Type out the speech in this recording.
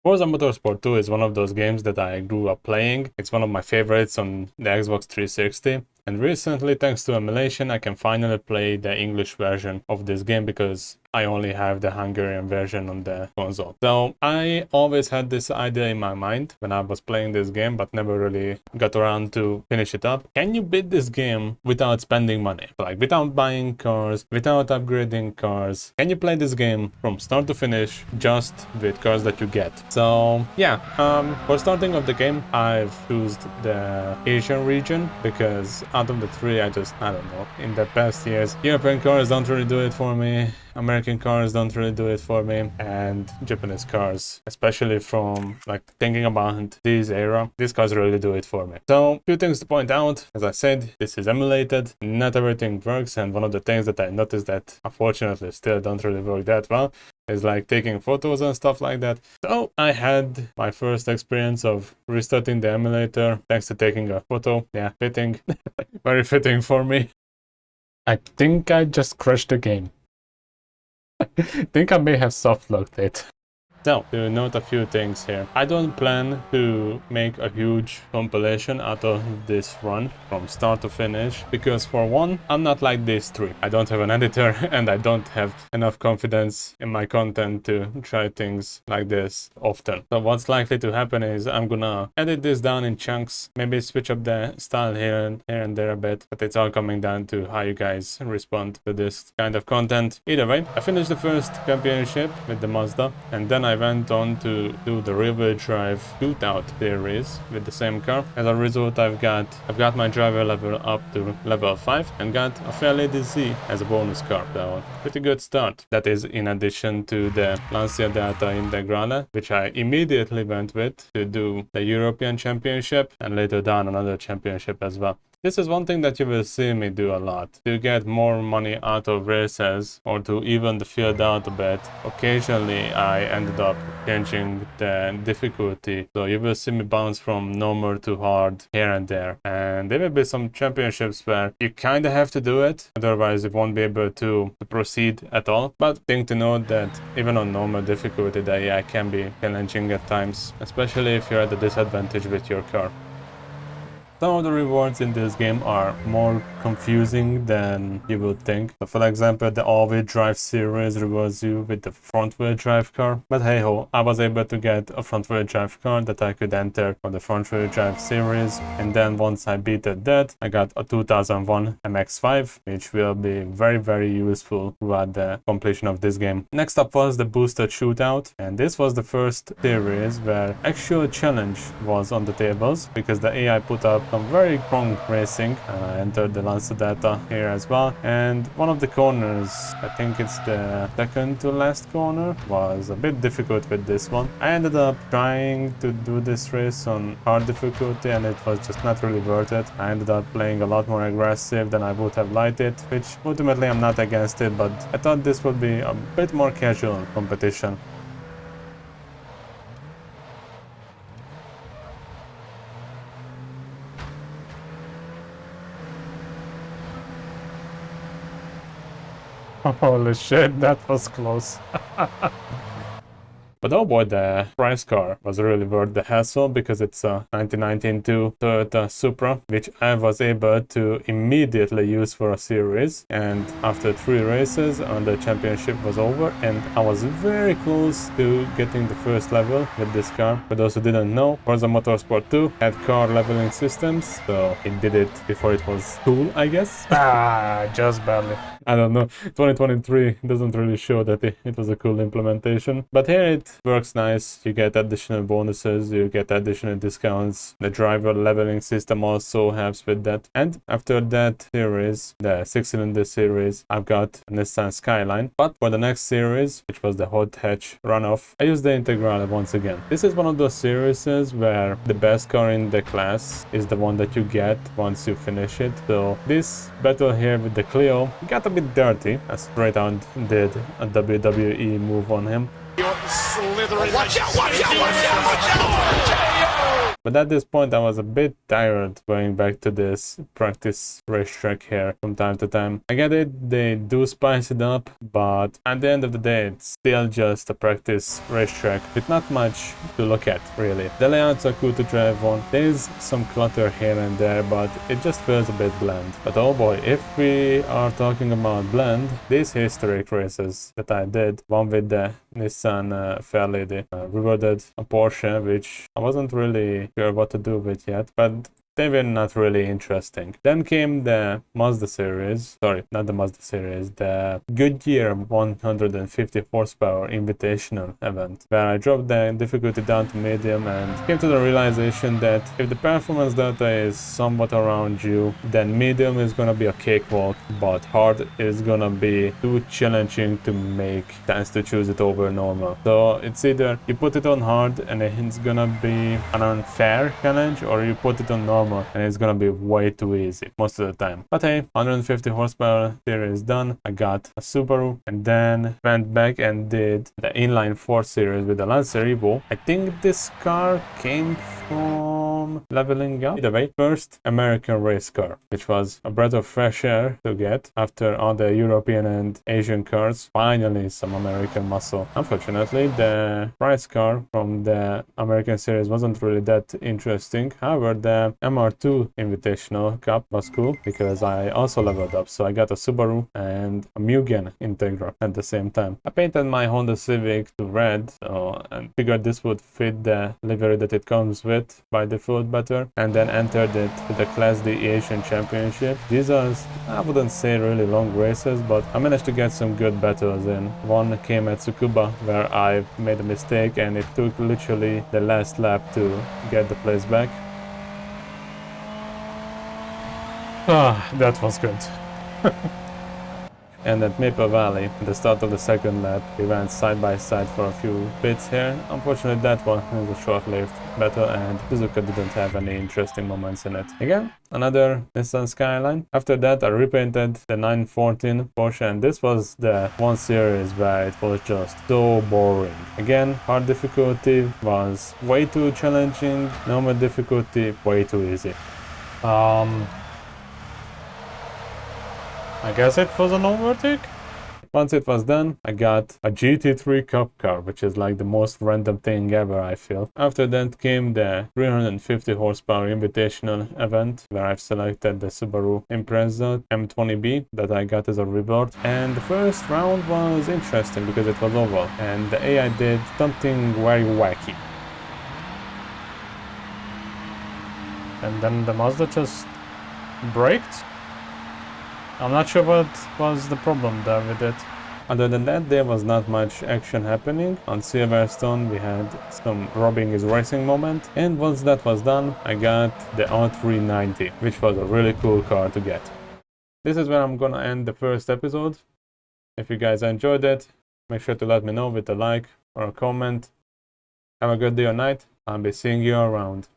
Forza Motorsport 2 is one of those games that I grew up playing. It's one of my favorites on the Xbox 360. And recently, thanks to emulation, I can finally play the English version of this game because I only have the Hungarian version on the console. So I always had this idea in my mind when I was playing this game, but never really got around to finish it up. Can you beat this game without spending money? Like without buying cars, without upgrading cars? Can you play this game from start to finish just with cars that you get? So yeah, for starting of the game, I've chosen the Asian region because out of the three, I don't know, in the past years, European cars don't really do it for me. American cars don't really do it for me, and Japanese cars, especially from like thinking about this era, these cars really do it for me. So, few things to point out. As I said, this is emulated, not everything works, and one of the things that I noticed that unfortunately still don't really work that well is like taking photos and stuff like that. So I had my first experience of restarting the emulator thanks to taking a photo. Yeah, fitting. Very fitting for me. I think I just crashed the game. Think I may have soft locked it. So, to note a few things here. I don't plan to make a huge compilation out of this run from start to finish because for one, I'm not like these three. I don't have an editor and I don't have enough confidence in my content to try things like this often. So what's likely to happen is I'm gonna edit this down in chunks, maybe switch up the style here and there a bit, but it's all coming down to how you guys respond to this kind of content. Either way, I finished the first championship with the Mazda and then I went on to do the rear-wheel drive shootout series with the same car. As a result, I've got my driver level up to level 5 and got a fairly DC as a bonus car. So pretty good start. That is in addition to the Lancia Delta Integrale, which I immediately went with to do the European Championship and later down another championship as well. This is one thing that you will see me do a lot. To get more money out of races or to even the field out a bit, occasionally I ended up changing the difficulty. So you will see me bounce from normal to hard here and there. And there will be some championships where you kind of have to do it, otherwise you won't be able to proceed at all. But thing to note that even on normal difficulty, the AI can be challenging at times, especially if you're at a disadvantage with your car. Some of the rewards in this game are more confusing than you would think. So for example, the all-wheel drive series rewards you with the front-wheel drive car. But hey ho, I was able to get a front-wheel drive car that I could enter for the front-wheel drive series. And then once I beat that, I got a 2001 MX-5, which will be very, very useful throughout the completion of this game. Next up was the boosted shootout. And this was the first series where actual challenge was on the tables because the AI put up some very strong racing. I entered the Lancia Delta here as well, and one of the corners, I think it's the second to last corner, was a bit difficult with this one. I ended up trying to do this race on hard difficulty and it was just not really worth it. I ended up playing a lot more aggressive than I would have liked it, which ultimately I'm not against it, but I thought this would be a bit more casual competition. Holy shit, that was close. But oh boy, the prize car was really worth the hassle because it's a 1992 Toyota Supra, which I was able to immediately use for a series. And after 3 races, the championship was over and I was very close to getting the first level with this car. For those who didn't know, Forza Motorsport 2 had car leveling systems, so it did it before it was cool, I guess. Just barely. I don't know, 2023 doesn't really show that it was a cool implementation. But here it works nice, you get additional bonuses, you get additional discounts. The driver leveling system also helps with that. And after that series, the 6-cylinder series, I've got a Nissan Skyline. But for the next series, which was the hot hatch runoff, I used the Integrale once again. This is one of those series where the best car in the class is the one that you get once you finish it. So this battle here with the Clio got a bit dirty, as Straight Out did a WWE move on him. Watch out, watch out, watch out, watch out! But at this point I was a bit tired going back to this practice racetrack here from time to time. I get it, they do spice it up, but at the end of the day it's still just a practice racetrack with not much to look at really. The layouts are cool to drive on, there's some clutter here and there, but it just feels a bit bland. But oh boy, if we are talking about bland, these historic races that I did, one with the Nissan Fair Lady, rewarded a Porsche, which I wasn't really sure what to do with yet, but they were not really interesting. Then came the Mazda series, sorry, not the Mazda series, the Goodyear 150 horsepower invitational event, where I dropped the difficulty down to medium and came to the realization that if the performance data is somewhat around you, then medium is gonna be a cakewalk, but hard is gonna be too challenging to make sense to choose it over normal. So it's either you put it on hard and it's gonna be an unfair challenge, or you put it on normal and it's gonna be way too easy most of the time. But hey, 150 horsepower series done. I got a Subaru and then went back and did the inline 4 series with the Lancer Evo. I think this car came from Leveling Up. Either way, first American race car, which was a breath of fresh air to get after all the European and Asian cars. Finally some American muscle. Unfortunately, the price car from the American series wasn't really that interesting. However, the MR2 Invitational Cup was cool because I also leveled up, so I got a Subaru and a Mugen Integra at the same time. I painted my Honda Civic to red, and figured this would fit the livery that it comes with by default better, and then entered it with the Class D Asian Championship. These are, I wouldn't say really long races, but I managed to get some good battles in. One came at Tsukuba where I made a mistake and it took literally the last lap to get the place back. Ah, that was good. And at Maple Valley, at the start of the second lap, we went side by side for a few bits here. Unfortunately, that one was a short-lived battle and Suzuka didn't have any interesting moments in it. Again, another Nissan Skyline. After that, I repainted the 914 Porsche, and this was the one series where it was just so boring. Again, hard difficulty was way too challenging, normal difficulty way too easy. I guess it was an overtake? Once it was done, I got a GT3 Cup car, which is like the most random thing ever, I feel. After that came the 350 horsepower invitational event, where I've selected the Subaru Impreza M20B that I got as a reward. And the first round was interesting because it was oval, and the AI did something very wacky. And then the Mazda just braked? I'm not sure what was the problem there with it. Other than that, there was not much action happening. On Silverstone, we had some robbing is racing moment. And once that was done, I got the R390, which was a really cool car to get. This is where I'm gonna end the first episode. If you guys enjoyed it, make sure to let me know with a like or a comment. Have a good day or night. I'll be seeing you around.